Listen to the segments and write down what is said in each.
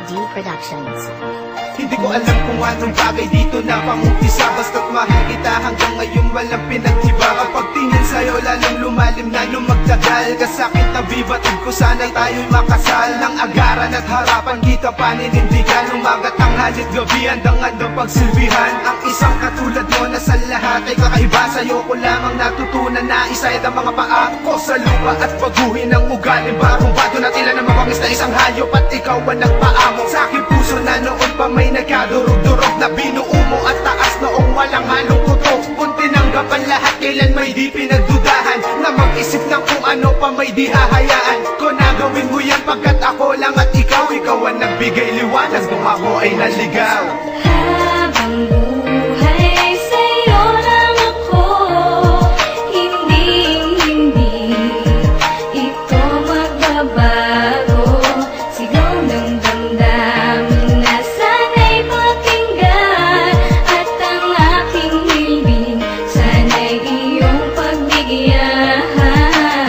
D Productions. Hindi ko alam kung anong bagay dito na pangumpisa, basta't mahal kita hanggang ngayon walang pinaghiba. Kapag tingin sa'yo lalong lumalim na nung magtagal, kasakit na bibatid ko sana'y tayo'y makasal. Nang agaran at harapan kita paninindigan, umagat ang halit gabi handang-handang pagsilbihan. Ang isang katulad mo na sa lahat ay kakaiba, sa'yo ko lamang natutunan na isayad ang mga paa ko sa lupa at baguhin ang ugali. Barong-bado na tila na mabangis na isang hayop at ikaw ang nagpaamo sa aking puso na noon pa may nagkadurog-durog na binuo mo at taas noong walang halong kutok. Kung tinanggap ang lahat, kailan may di pinagdudahan na mag-isip ng kung ano pa may di hahayaan ko na gawin mo yan pagkat ako lang at ikaw ang nagbigay liwanag nung ako ay naligaw. Habang buhay sa'yo lang ako, hindi ito magbabago. Sigaw ng damdamin na sana'y pakinggan, at ang aking hiling sana'y iyong pagbigyan.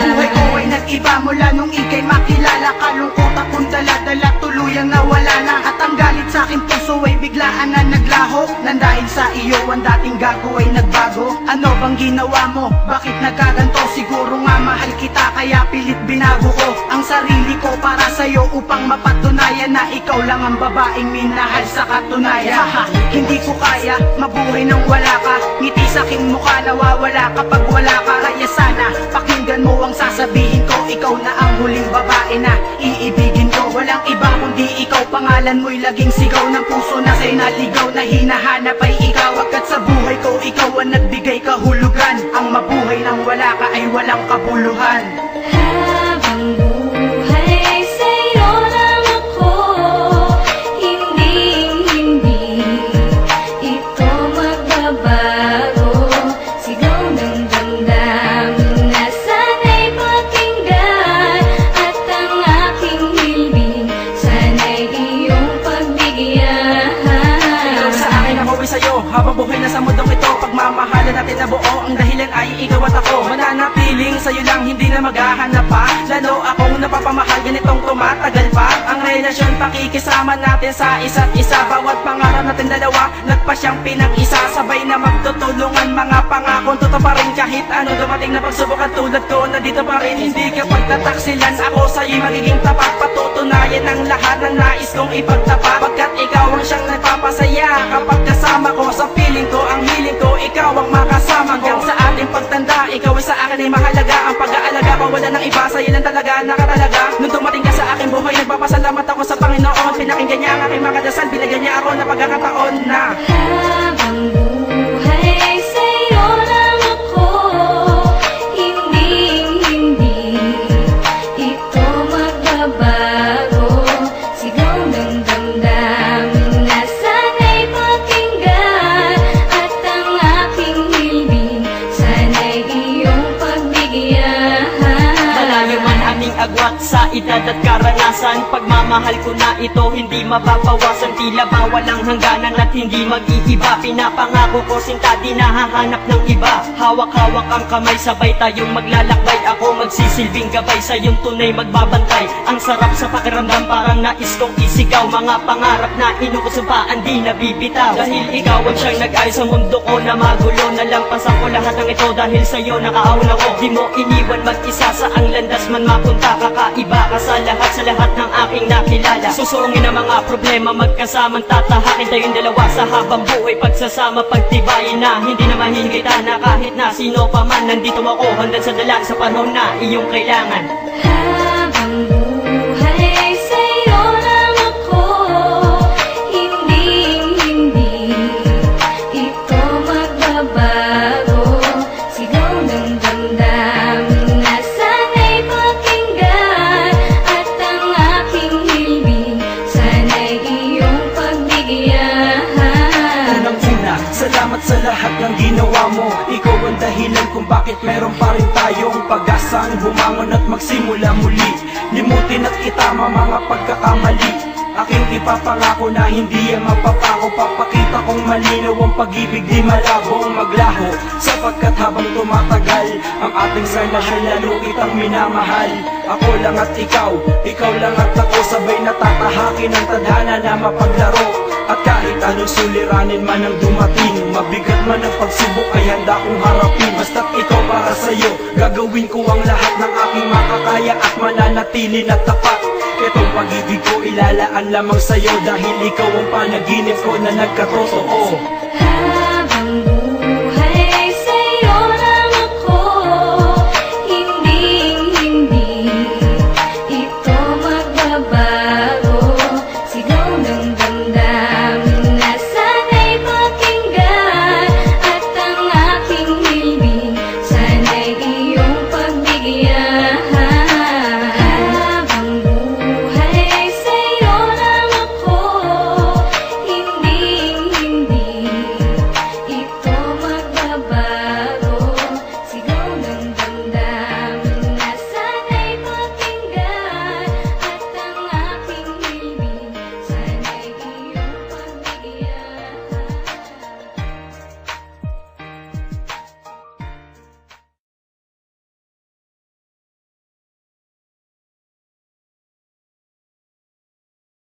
Buhay ko ay nag-iba mula nung ika'y makilala. Kalungkot akong dala-dala, tuluyang nawala na. At ang galit sa aking puso ay biglaan na naglaho, nang dahil sa iyo ang dating gago ay nagbago. Ano bang ginawa mo? Bakit nagkaganto? Siguro nga mahal kita kaya pilit binago ko ang sarili ko para sa'yo upang mapatunayan na ikaw lang ang babaeng minahal sa katunayan. Hindi ko kaya mabuhay nang wala ka, ngiti sa aking mukha nawawala kapag wala ka. Kaya sana pakinggan mo ang sasabihin ko, ikaw na ang huling babae na iibigin ko. Walang iba kundi ikaw, pangalan mo'y laging sigaw ng puso na sa'y naligaw, na hinahanap ay ikaw. Agad sa buhay ko ikaw ang nagbigay kahulugan, ang mabuhay nang wala ka ay walang kabuluhan. Habang buhay sa'yo lang ako, hindi ito magbabago. Sigaw ng damdamin na sana'y pakinggan, at ang aking hiling sana'y iyong pagbigyan. Ikaw sa akin, ako ay sa'yo, habang buhay na sa mundong ito. Pagmamahalan natin na buo, ang dahilan ay ikaw at ako. Mananapiling sa'yo lang, hindi na maghahanap pa. Lalo akong napapamahal, ganitong tumatagal pa. Ang relasyon, pakikisama natin sa isa't isa. Bawat pangarap natin dalawa, nagpa siyang pinag-isa. Sabay na magtutulungan, mga pangakong totoo pa rin. Kahit ano dumating na pagsubok at tulad ko, nandito pa rin. Hindi ka pagtataksilan, ako sa'yo'y magiging tapat. Patutunayan ang lahat ng nais kong ipagtapat, pagkat ikaw ang siyang nagpapasaya. Kapag kasama ko sa piling ko, ang hiling ko, ikaw ang makasama ko. Hanggang sa ating pagtanda, ikaw ay sa akin ay mahalaga. Ang pag-aalaga ko, wala nang iba, sa'yo lang talaga, nakatalaga. Nung dumating ka sa aking buhay, nagpapasalamat ako sa Panginoon. Pinakinggan niya ang aking mga dasal, binigyan niya ako ng pagkakataon na Habang buhay sa'yo lang ako, hindi ito magbabago. Sigaw ng damdamin na sana'y pakinggan, at ang aking hiling sana'y iyong pagbigyan. Malayo man aming agwat sa edad at karanasan, pagmamahal ko na ito hindi mababawasan. Tila ba walang hangganan at hindi mag-iiba. Pinapangako ko sinta, di nahahanap ng iba. Hawak-hawak ang kamay, sabay tayong maglalakbay. Ako magsisilbing gabay, sa iyong tunay magbabantay. Ang sarap sa pakiramdam, parang nais kong isigaw. Mga pangarap na inuusumpaan, di nabibitaw. Dahil ikaw ang siyang nag-ayos sa mundo ko na magulo. Nalampasan ko lahat ng ito dahil sa'yo nakaahon ako. Di mo iniwan mag-isa, sa ang landas man mapunta. Kakaiba ka sa lahat ng aking nakilala. Susungin ang mga problema, magkasamang tatahakin tayong dalawa sa habang buhay. Pagsasama, pagtibayin na hindi na mahihigitan na kahit na sino pa man. Nandito ako hanggang sa dalang sa panahon na iyong kailangan. Habang buhay sa'yo lang ako, hindi ito magbabago. Sigaw ng damdamin na sana'y pakinggan, at ang aking hiling sana'y iyong pagbigyan. unang-una, salamat sa lahat ng ginawa mo. Ikaw ang dahilan kung bakit meron pa rin tayong pag-asang bumangon at magsimula muli. Limutin at itama mga pagkakamali. Aking ipapangako na hindi yan mapapako. Papakita kong malinaw ang pag-ibig, di malabong maglaho. Sapagkat habang tumatagal ang ating relasyon, lalo kitang minamahal. Ako lang at ikaw lang at ako, sabay natatahakin ang tadhana na mapaglaro. At kahit anong suliranin man ang dumating, mabigat man ang pagsubok ay handa kong harapin. Basta't ikaw para sa'yo, gagawin ko ang lahat ng aking makakaya at mananatili na tapat. Itong pag-ibig ko ilalaan lamang sa'yo, dahil ikaw ang panaginip ko na nagkatotoo.